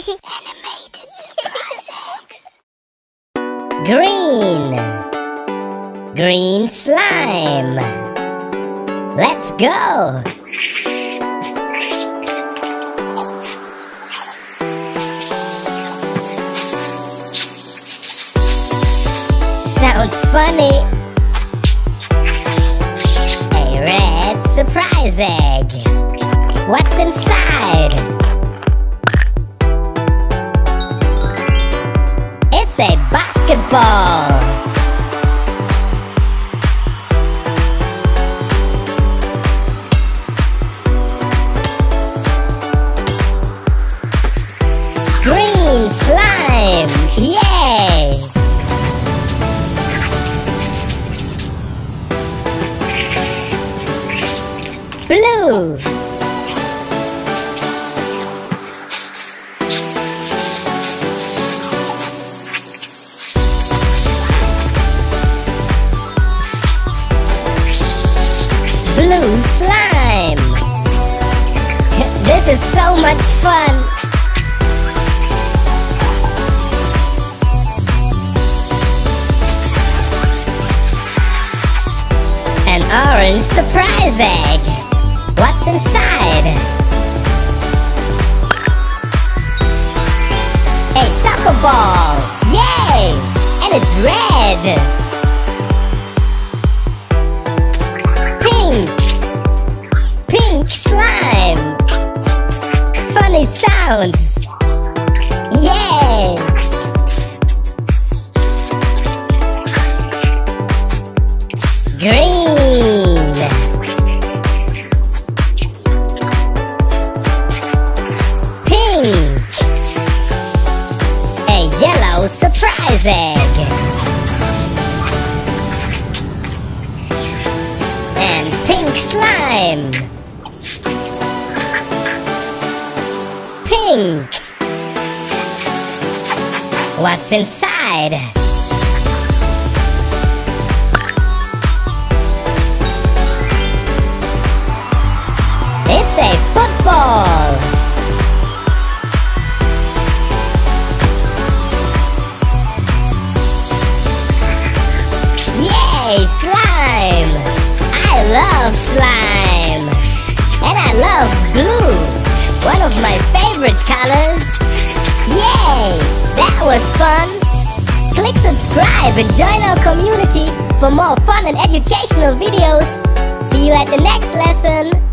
Animated surprise eggs. Green slime. Let's go. Sounds funny. A red surprise egg. What's inside? It's a basketball. Green slime. Yay! Blue. Blue slime. This is so much fun. An orange surprise egg. What's inside? A soccer ball. Yay! And it's red. Pink slime. Funny sounds. Yay! Green. Pink. A yellow surprise egg. Pink slime. Pink. What's inside? It's a football. Yay, slime! I love slime, and I love blue, one of my favorite colors. Yay! That was fun! Click subscribe and join our community for more fun and educational videos. See you at the next lesson.